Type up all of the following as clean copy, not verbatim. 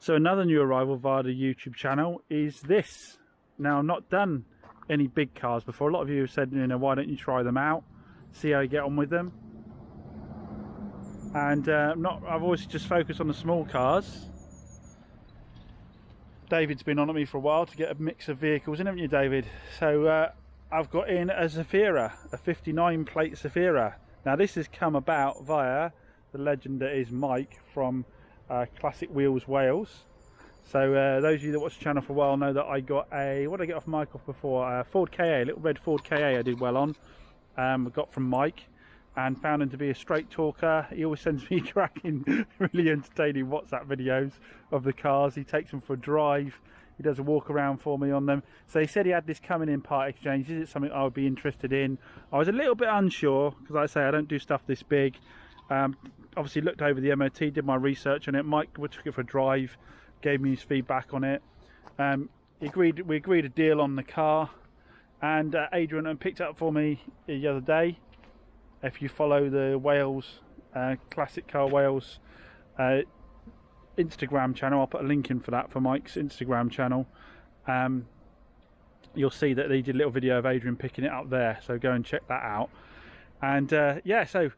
So another new arrival via the YouTube channel is this. Now, I've not done any big cars before. A lot of you have said, you know, why don't you try them out, see how you get on with them. And I've always just focused on the small cars. David's been on at me for a while to get a mix of vehicles in, haven't you, David? So I've got in a Zafira, a 59 plate Zafira. Now this has come about via the legend that is Mike from Classic Wheels Wales. So those of you that watch the channel for a while know that I got a, what did I get off Mike off before? Ford KA, a little red Ford KA I did well on. I got from Mike and found him to be a straight talker. He always sends me cracking, really entertaining WhatsApp videos of the cars. He takes them for a drive. He does a walk around for me on them. So he said he had this coming in part exchange. Is it something I would be interested in? I was a little bit unsure because, like I say, I don't do stuff this big. Obviously looked over the MOT, did my research on it. Mike took it for a drive, gave me his feedback on it. We agreed a deal on the car, and Adrian picked it up for me the other day. If you follow the Wales Classic Car Wales Instagram channel, I'll put a link in for that, for Mike's Instagram channel. You'll see that they did a little video of Adrian picking it up there, so go and check that out. And yeah, so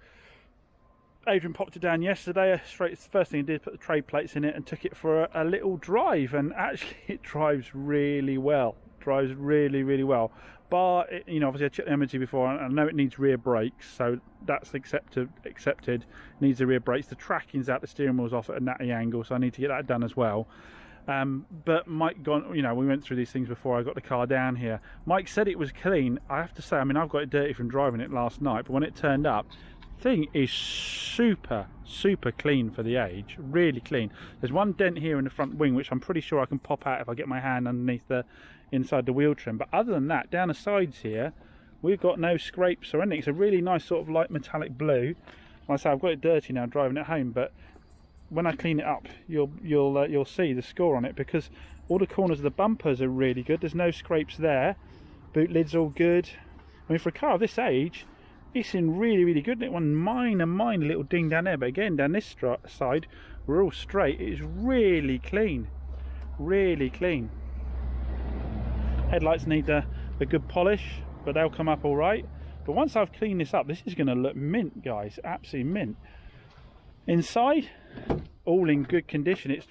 Adrian popped it down yesterday. Straight, the first thing he did, put the trade plates in it and took it for a little drive, and actually it drives really well. Drives really well. Bar, you know, obviously I checked the MOT before, and I know it needs rear brakes, so that's accepted. Needs the rear brakes. The tracking's out, the steering wheel's off at a natty angle, so I need to get that done as well. But Mike you know, we went through these things before I got the car down here. Mike said it was clean. I have to say, I mean, I've got it dirty from driving it last night, but when it turned up, thing is super clean for the age. Really clean. There's one dent here in the front wing which I'm pretty sure I can pop out if I get my hand underneath the inside the wheel trim, but other than that, down the sides here we've got no scrapes or anything. It's a really nice sort of light metallic blue. Like I say, I've got it dirty now driving it home, but when I clean it up you'll see the score on it, because all the corners of the bumpers are really good. There's no scrapes there. Boot lid's all good. I mean, for a car of this age, it's in really good. One minor little ding down there, but again down this side we're all straight. It is really clean, really clean. Headlights need a good polish, but they'll come up all right. But once I've cleaned this up, this is going to look mint, guys. Absolutely mint. Inside, all in good condition. It's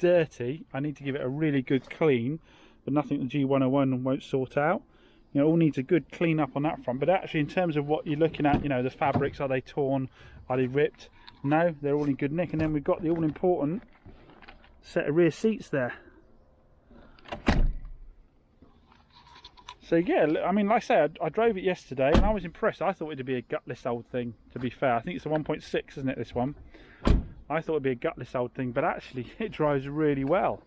dirty. I need to give it a really good clean, but nothing the G101 won't sort out. You know, all needs a good clean up on that front. But actually, in terms of what you're looking at, you know, the fabrics, are they torn? Are they ripped? No, they're all in good nick. And then we've got the all important set of rear seats there. So yeah, I mean, like I say, I drove it yesterday and I was impressed. I thought it'd be a gutless old thing, to be fair. I think it's a 1.6, isn't it, this one? I thought it'd be a gutless old thing, but actually it drives really well.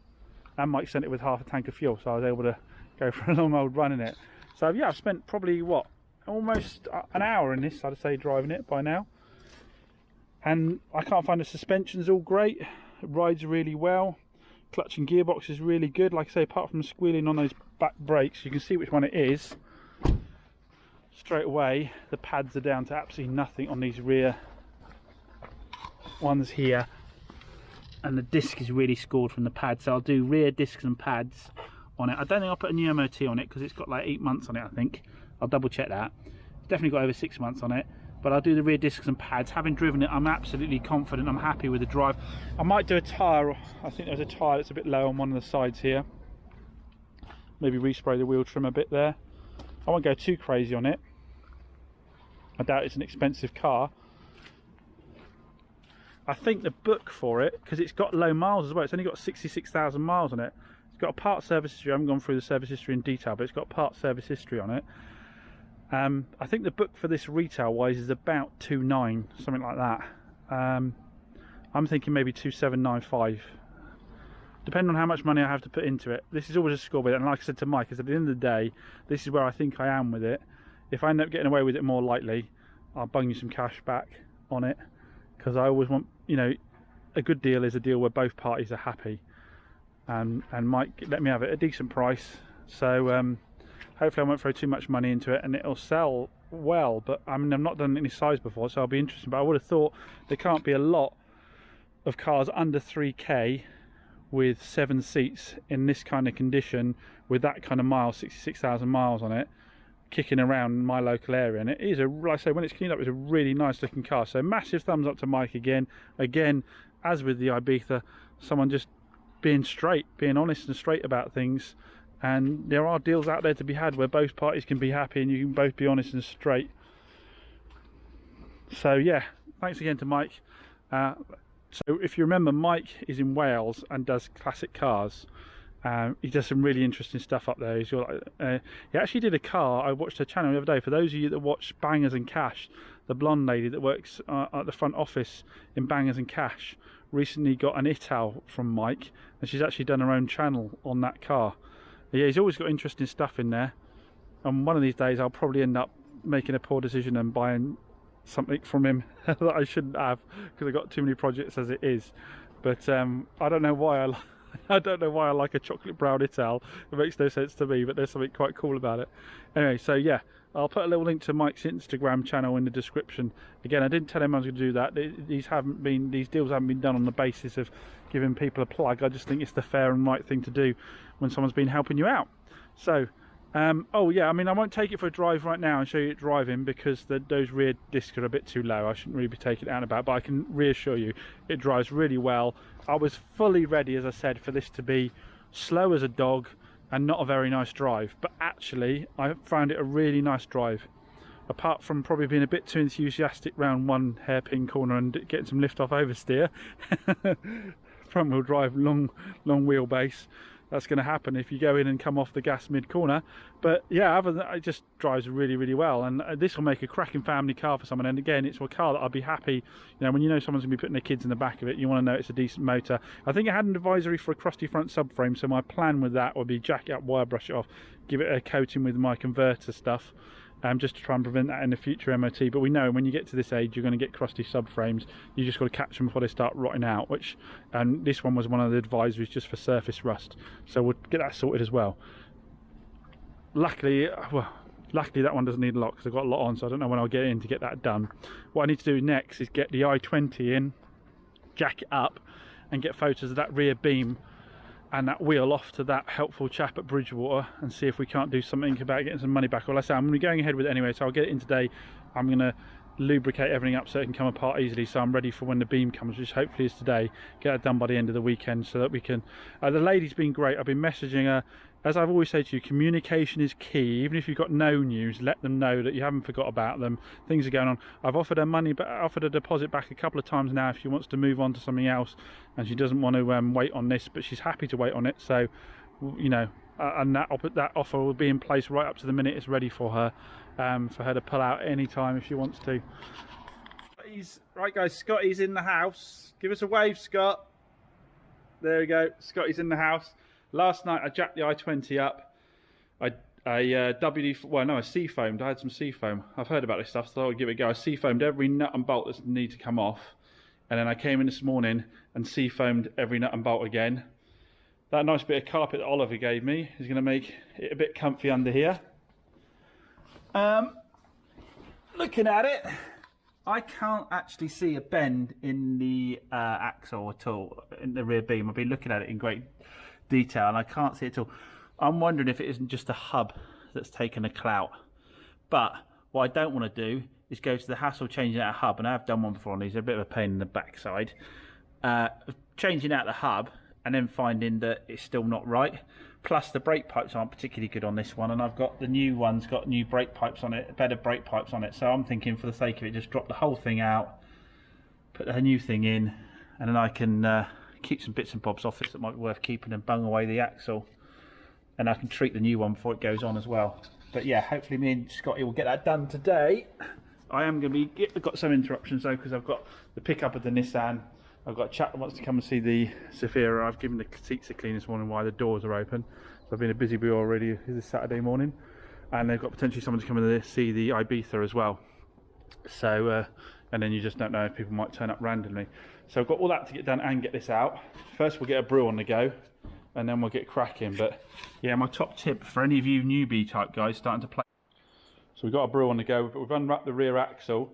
And Mike sent it with half a tank of fuel, so I was able to go for a long old run in it. So yeah, I've spent probably, what, almost an hour in this, I'd say, driving it by now. And I can't find the suspension's all great. It rides really well. Clutch and gearbox is really good. Like I say, apart from squealing on those back brakes, you can see which one it is straight away. The pads are down to absolutely nothing on these rear ones here, and the disc is really scored from the pads. So I'll do rear discs and pads on it. I don't think I'll put a new MOT on it because it's got like 8 months on it, I think. I'll double check that. It's definitely got over 6 months on it. But I'll do the rear discs and pads. Having driven it, I'm absolutely confident. I'm happy with the drive. I might do a tyre. I think there's a tyre that's a bit low on one of the sides here. Maybe respray the wheel trim a bit there. I won't go too crazy on it. I doubt it's an expensive car. I think the book for it, because it's got low miles as well, it's only got 66,000 miles on it. It's got a part service history. I haven't gone through the service history in detail, but it's got part service history on it. I think the book for this retail wise is about 2.9, something like that. I'm thinking maybe 2.795, depending on how much money I have to put into it. This is always a score with it, and like I said to Mike, is at the end of the day, this is where I think I am with it. If I end up getting away with it more lightly, I'll bung you some cash back on it, because I always want, you know, a good deal is a deal where both parties are happy, and Mike let me have it at a decent price. So hopefully I won't throw too much money into it and it'll sell well. But I mean, I've not done any size before, so I'll be interested. But I would have thought there can't be a lot of cars under 3k with 7 seats in this kind of condition with that kind of miles, 66,000 miles on it, kicking around my local area. And it is, like I say, when it's cleaned up, it's a really nice looking car. So massive thumbs up to Mike again. As with the Ibiza, someone just being straight, being honest and straight about things. And there are deals out there to be had where both parties can be happy and you can both be honest and straight. So yeah, thanks again to Mike. So if you remember, Mike is in Wales and does classic cars. He does some really interesting stuff up there. He actually did a car. I watched her channel the other day. For those of you that watch Bangers and Cash, the blonde lady that works at the front office in Bangers and Cash recently got an Ital from Mike, and she's actually done her own channel on that car. Yeah, he's always got interesting stuff in there, and one of these days I'll probably end up making a poor decision and buying something from him that I shouldn't have, because I've got too many projects as it is. But I don't know why I don't know why I like a chocolate brown Ital. It makes no sense to me, but there's something quite cool about it. Anyway, so yeah, I'll put a little link to Mike's Instagram channel in the description. Again, I didn't tell him I was going to do that. These deals haven't been done on the basis of giving people a plug. I just think it's the fair and right thing to do when someone's been helping you out. So oh yeah, I mean, I won't take it for a drive right now and show you it driving, because those rear discs are a bit too low. I shouldn't really be taking it out and about, but I can reassure you it drives really well. I was fully ready, as I said, for this to be slow as a dog and not a very nice drive, but actually I found it a really nice drive, apart from probably being a bit too enthusiastic round one hairpin corner and getting some lift off oversteer. Front wheel drive, long wheelbase. That's going to happen if you go in and come off the gas mid-corner. But yeah, other than that, it just drives really well, and this will make a cracking family car for someone. And again, it's a car that I'd be happy, you know, when you know someone's going to be putting their kids in the back of it, you want to know it's a decent motor. I think I had an advisory for a crusty front subframe, so my plan with that would be jack it up, wire brush it off, give it a coating with my converter stuff, just to try and prevent that in the future MOT. But we know when you get to this age, you're going to get crusty subframes. You just got to catch them before they start rotting out, which, and this one was one of the advisories just for surface rust, so we'll get that sorted as well. Luckily that one doesn't need a lot, because I've got a lot on, so I don't know when I'll get in to get that done. What I need to do next is get the i20 in, jack it up, and get photos of that rear beam and that wheel off to that helpful chap at Bridgewater, and see if we can't do something about getting some money back. Well, like I say, I'm going to be going ahead with it anyway, so I'll get it in today. I'm going to lubricate everything up so it can come apart easily, so I'm ready for when the beam comes, which hopefully is today. Get it done by the end of the weekend so that we can... the lady's been great. I've been messaging her. As I've always said to you, communication is key. Even if you've got no news, let them know that you haven't forgot about them. Things are going on. I've offered her money, but offered a deposit back a couple of times now if she wants to move on to something else, and she doesn't want to wait on this, but she's happy to wait on it. So, you know, and that offer will be in place right up to the minute it's ready for her to pull out any time if she wants to. Right guys, Scotty's in the house. Give us a wave, Scott. There we go, Scotty's in the house. Last night I jacked the i20 up. I seafoamed. I had some seafoam. I've heard about this stuff, so I'll give it a go. I seafoamed every nut and bolt that need to come off, and then I came in this morning and seafoamed every nut and bolt again. That nice bit of carpet that Oliver gave me is going to make it a bit comfy under here. Looking at it, I can't actually see a bend in the axle at all, in the rear beam. I've been looking at it in great detail and I can't see it at all. I'm wondering if it isn't just a hub that's taken a clout. But what I don't want to do is go to the hassle changing out a hub, and I have done one before on these. They're a bit of a pain in the backside. Changing out the hub and then finding that it's still not right. Plus the brake pipes aren't particularly good on this one, and I've got the new one's got new brake pipes on it, better brake pipes on it. So I'm thinking, for the sake of it, just drop the whole thing out, put the new thing in, and then I can keep some bits and bobs off it that might be worth keeping and bung away the axle, and I can treat the new one before it goes on as well. But yeah, hopefully me and Scotty will get that done today. I am going to be, I've got some interruptions though, because I've got the pickup of the Nissan. I've got a chap that wants to come and see the Zafira. I've given the seats a clean this morning while the doors are open. So I've been a busy bee already this Saturday morning. And they've got potentially someone to come and see the Ibiza as well. So, and then you just don't know if people might turn up randomly. So I've got all that to get done and get this out. First we'll get a brew on the go, and then we'll get cracking. But yeah, my top tip for any of you newbie type guys starting to play. So we've got a brew on the go, but we've unwrapped the rear axle.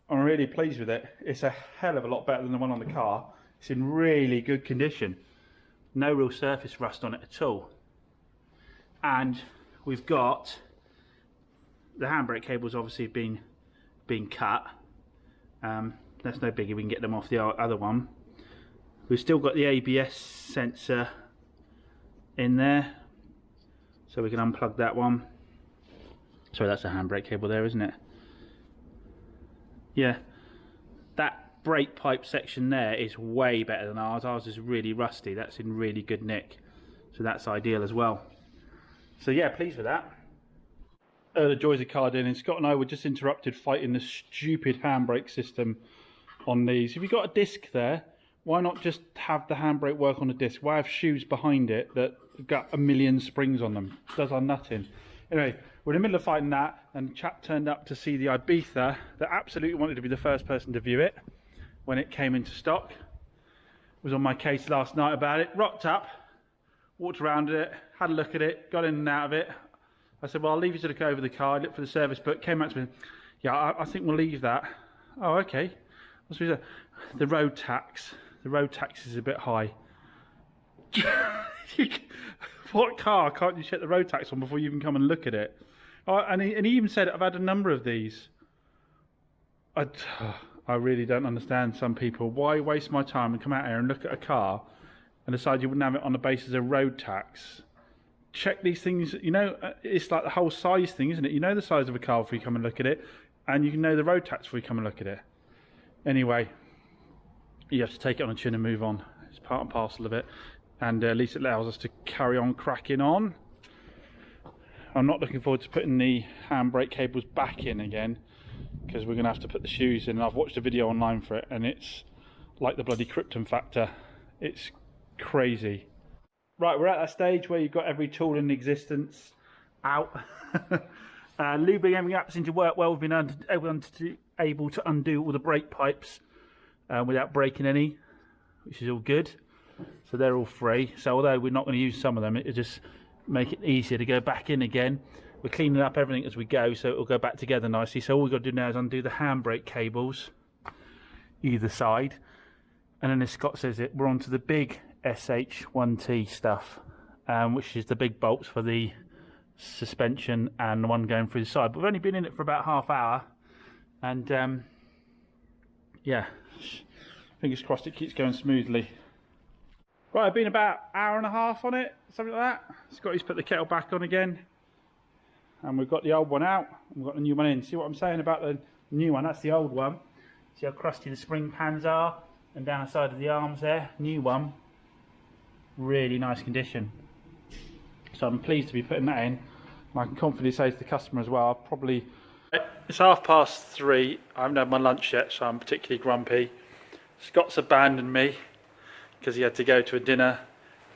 I'm really pleased with it. It's a hell of a lot better than the one on the car. It's in really good condition. no real surface rust on it at all. And we've got the handbrake cables obviously been cut. That's no biggie, we can get them off the other one. We've still got the ABS sensor in there, so we can unplug that one. Sorry, that's a handbrake cable there, isn't it? Yeah, that brake pipe section there is way better than ours. Ours is really rusty. That's in really good nick, so that's ideal as well. So yeah, pleased with that. The joys of car dealing. Scott and I were just interrupted fighting the stupid handbrake system on these. If you've got a disc there, why not just have the handbrake work on a disc? Why have shoes behind it that have got a million springs on them? It does our nutting. Anyway, we're in the middle of fighting that, and the chap turned up to see the Ibiza that absolutely wanted to be the first person to view it when it came into stock. Was on my case last night about it. Rocked up, walked around it, had a look at it, got in and out of it. I said, well, I'll leave you to look over the car, look for the service book. Came back to me, yeah, I think we'll leave that. Oh, okay. The road tax. The road tax is a bit high. What car can't you check the road tax on before you even come and look at it? Oh, and he even said, I've had a number of these. I really don't understand some people. Why waste my time and come out here and look at a car and decide you wouldn't have it on the basis of road tax? Check these things, you know, it's like the whole size thing, isn't it? You know the size of a car before you come and look at it, and you can know the road tax before you come and look at it. Anyway, you have to take it on the chin and move on. It's part and parcel of it, and at least it allows us to carry on cracking on. I'm not looking forward to putting the handbrake cables back in again, because we're going to have to put the shoes in. And I've watched a video online for it, and it's like the bloody Krypton factor. It's crazy. Right, we're at that stage where you've got every tool in existence out. Lubing everything up seemed to work well. We've been able to undo all the brake pipes without breaking any, which is all good. So they're all free. So although we're not going to use some of them, it'll just make it easier to go back in again. We're cleaning up everything as we go, so it'll go back together nicely. So all we've got to do now is undo the handbrake cables either side. And then as Scott says it, we're on to the big SH1T stuff, which is the big bolts for the suspension and the one going through the side. But we've only been in it for about half hour, and yeah, fingers crossed it keeps going smoothly. Right, I've been about an hour and a half on it, something like that. Scotty's put the kettle back on again, and we've got the old one out, and we've got the new one in. See what I'm saying about the new one? That's the old one. See how crusty the spring pans are, and down the side of the arms there. New one, really nice condition. So I'm pleased to be putting that in. I can confidently say to the customer as well, I've probably... It's 3:30, I haven't had my lunch yet, so I'm particularly grumpy. Scott's abandoned me because he had to go to a dinner,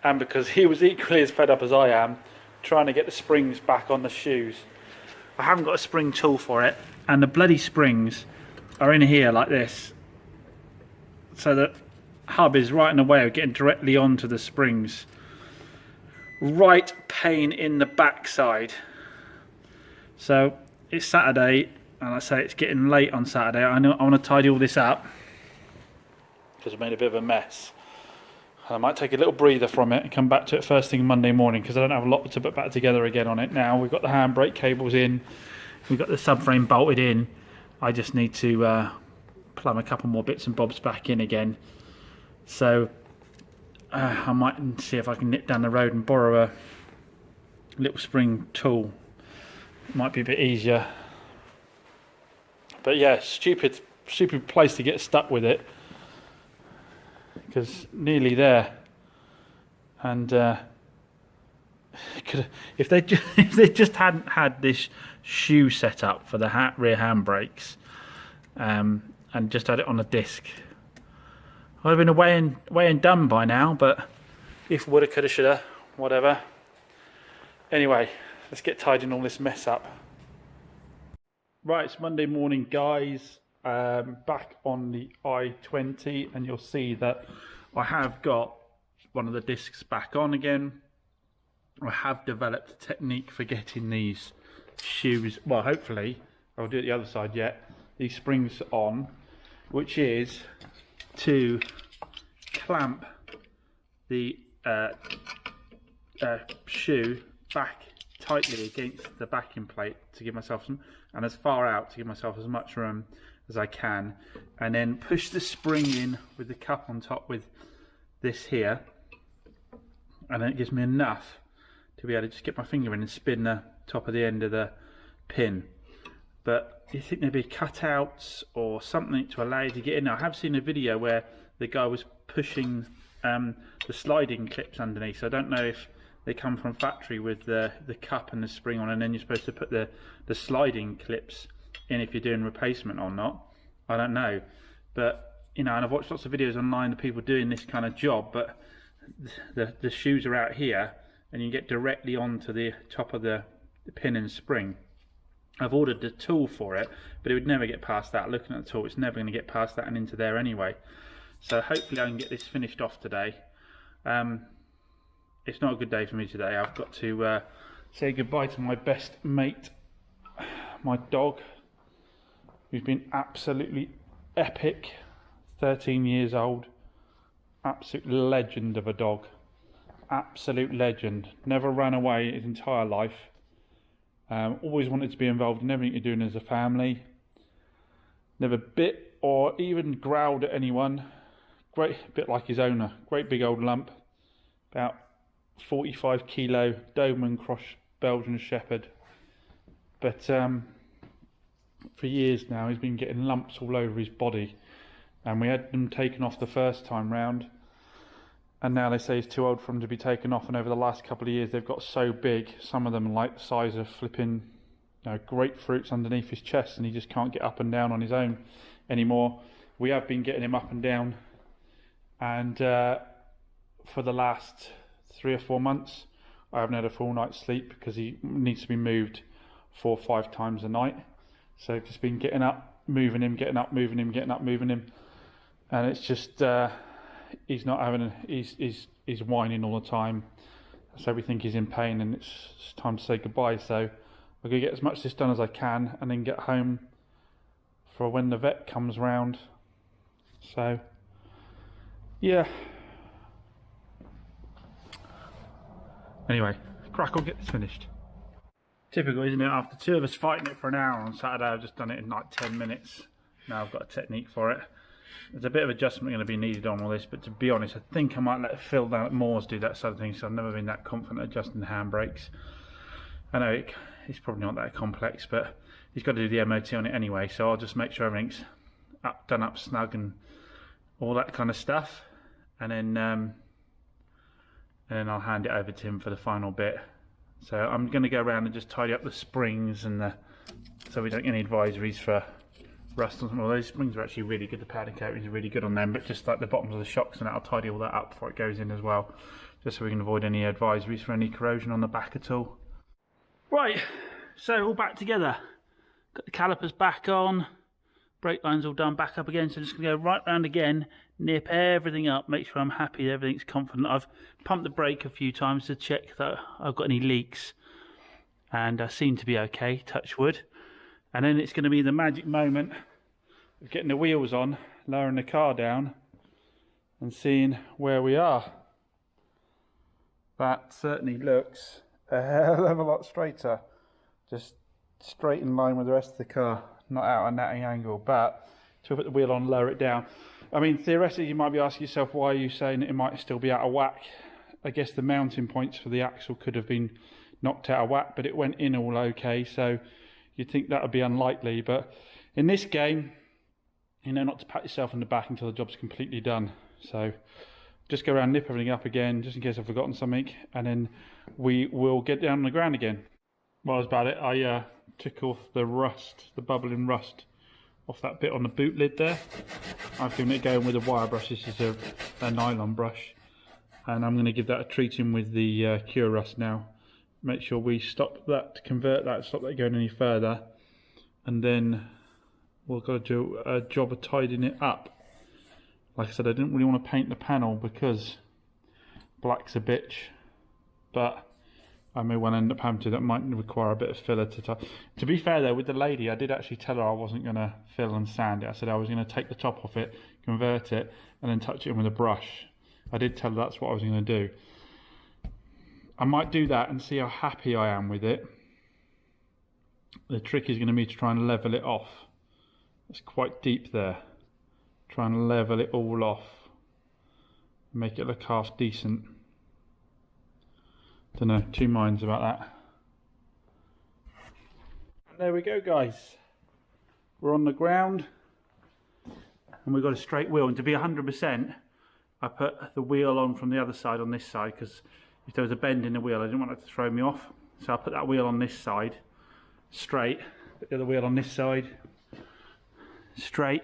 and because he was equally as fed up as I am trying to get the springs back on the shoes. I haven't got a spring tool for it, and the bloody springs are in here like this, so the hub is right in the way of getting directly onto the springs. Right pain in the backside. So it's Saturday, and I say it's getting late on Saturday. I want to tidy all this up because I've made a bit of a mess. I might take a little breather from it and come back to it first thing Monday morning, because I don't have a lot to put back together again on it now. We've got the handbrake cables in, we've got the subframe bolted in. I just need to plumb a couple more bits and bobs back in again. So I might see if I can nip down the road and borrow a little spring tool. It might be a bit easier. But yeah, stupid place to get stuck with it, because nearly there. And if they just hadn't had this shoe set up for the rear handbrakes, and just had it on a disc, I'd have been away and done by now. But if woulda, coulda, shoulda, whatever. Anyway, let's get tidying all this mess up. Right, it's Monday morning, guys. Back on the i20, and you'll see that I have got one of the discs back on again. I have developed a technique for getting these shoes, well, hopefully I'll do it the other side yet, these springs on, which is to clamp the shoe back tightly against the backing plate to give myself some, and as far out to give myself as much room as I can, and then push the spring in with the cup on top with this here, and then it gives me enough to be able to just get my finger in and spin the top of the end of the pin. But you think there'd be cutouts or something to allow you to get in there? I have seen a video where the guy was pushing the sliding clips underneath, so I don't know if they come from factory with the cup and the spring on, and then you're supposed to put the sliding clips in if you're doing replacement or not. I don't know, but you know, and I've watched lots of videos online of people doing this kind of job, but the shoes are out here and you get directly onto the top of the pin and spring. I've ordered the tool for it, but it would never get past that. Looking at the tool, it's never going to get past that and into there anyway. So hopefully I can get this finished off today. It's not a good day for me today. I've got to say goodbye to my best mate, my dog, who's been absolutely epic. 13 years old, absolute legend of a dog, absolute legend. Never ran away his entire life. Always wanted to be involved in everything you're doing as a family. Never bit or even growled at anyone. Great, a bit like his owner. Great big old lump, about 45 kilo Doberman cross Belgian Shepherd. But for years now he's been getting lumps all over his body, and we had them taken off the first time round, and now they say he's too old for them to be taken off, and over the last couple of years they've got so big, some of them are like the size of flipping, you know, grapefruits underneath his chest, and he just can't get up and down on his own anymore. We have been getting him up and down, and for the last 3 or 4 months I haven't had a full night's sleep because he needs to be moved 4 or 5 times a night. So I've just been getting up, moving him, getting up, moving him, getting up, moving him, and it's just he's not having he's whining all the time, so we think he's in pain, and it's time to say goodbye. So I'm gonna get as much of this done as I can and then get home for when the vet comes round. So yeah, anyway, crack on, get this finished. Typical, isn't it? After 2 of us fighting it for an hour on Saturday, I've just done it in like 10 minutes. Now I've got a technique for it. There's a bit of adjustment going to be needed on all this, but to be honest, I think I might let Phil down at Moore's do that sort of thing, so I've never been that confident adjusting the handbrakes. I know it's probably not that complex, but he's got to do the MOT on it anyway, so I'll just make sure everything's done up snug and all that kind of stuff, and then I'll hand it over to him for the final bit. So I'm going to go around and just tidy up the springs and so we don't get any advisories for rust and all. Those springs are actually really good. The powder coating is really good on them, but just like the bottoms of the shocks and that, I'll tidy all that up before it goes in as well, just so we can avoid any advisories for any corrosion on the back at all. Right, so all back together. Got the calipers back on, brake lines all done, back up again. So I'm just going to go right round again, nip everything up, make sure I'm happy that everything's confident. I've pumped the brake a few times to check that I've got any leaks, and I seem to be okay, touch wood. And then it's going to be the magic moment of getting the wheels on, lowering the car down and seeing where we are. That certainly looks a hell of a lot straighter, just straight in line with the rest of the car, not out at an angle. But to put the wheel on, lower it down, I mean, theoretically you might be asking yourself, why are you saying that it might still be out of whack? I guess the mounting points for the axle could have been knocked out of whack, but it went in all okay, so you'd think that would be unlikely. But in this game, you know not to pat yourself on the back until the job's completely done. So just go around, nip everything up again, just in case I've forgotten something, and then we will get down on the ground again. While I was about it, I took off the rust, the bubbling rust off that bit on the boot lid there. I've given it going with a wire brush. This is a nylon brush, and I'm going to give that a treating with the Cure Rust now. Make sure we stop that, convert that, stop that going any further, and then we've got to do a job of tidying it up. Like I said, I didn't really want to paint the panel because black's a bitch, but I may well end up having to. That might require a bit of filler to be fair though, with the lady, I did actually tell her I wasn't going to fill and sand it. I said I was going to take the top off it, convert it, and then touch it in with a brush. I did tell her that's what I was going to do. I might do that and see how happy I am with it. The trick is going to be to try and level it off. It's quite deep there. Try and level it all off. Make it look half decent. Don't know, two minds about that. And there we go, guys. We're on the ground and we've got a straight wheel, and to be 100% I put the wheel on from the other side on this side, because if there was a bend in the wheel I didn't want it to throw me off, so I put that wheel on this side straight, put the other wheel on this side straight.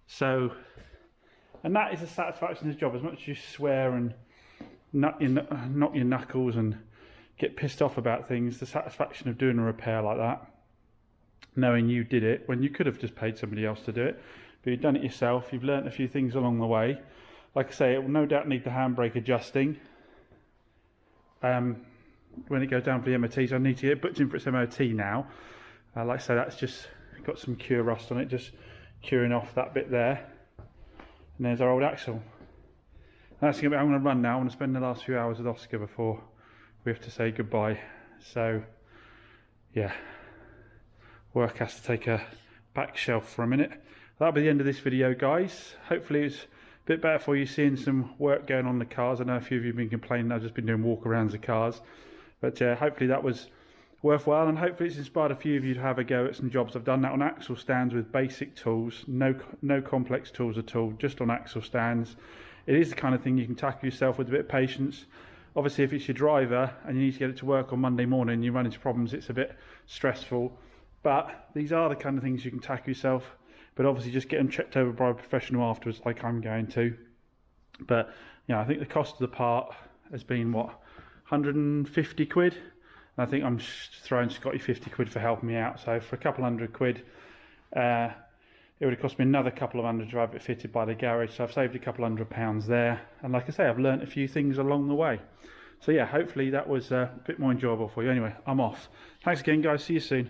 So, and that is the satisfaction of the job. As much as you swear and knock your knuckles and get pissed off about things, the satisfaction of doing a repair like that, knowing you did it when you could have just paid somebody else to do it, but you've done it yourself, you've learnt a few things along the way. Like I say, it will no doubt need the handbrake adjusting. When it goes down for the MOT, so I need to get it booked in for its MOT now. Like I say, that's just got some cure rust on it, just curing off that bit there. And there's our old axle. And that's I'm going to run now. I'm going to spend the last few hours with Oscar before we have to say goodbye. So, yeah. Work has to take a back shelf for a minute. That'll be the end of this video, guys. Hopefully it's a bit better for you seeing some work going on the cars. I know a few of you have been complaining I've just been doing walk-arounds of cars. But hopefully that was worthwhile, and hopefully it's inspired a few of you to have a go at some jobs. I've done that on axle stands with basic tools, no complex tools at all, just on axle stands. It is the kind of thing you can tackle yourself with a bit of patience. Obviously if it's your driver and you need to get it to work on Monday morning and you run into problems, it's a bit stressful. But these are the kind of things you can tackle yourself, but obviously just get them checked over by a professional afterwards, like I'm going to. But you know, I think the cost of the part has been what, 150 quid? And I think I'm throwing Scotty 50 quid for helping me out. So for a couple £100, it would have cost me another couple of hundred to have it fitted by the garage. So I've saved a couple £100 there. And like I say, I've learnt a few things along the way. So yeah, hopefully that was a bit more enjoyable for you. Anyway, I'm off. Thanks again, guys. See you soon.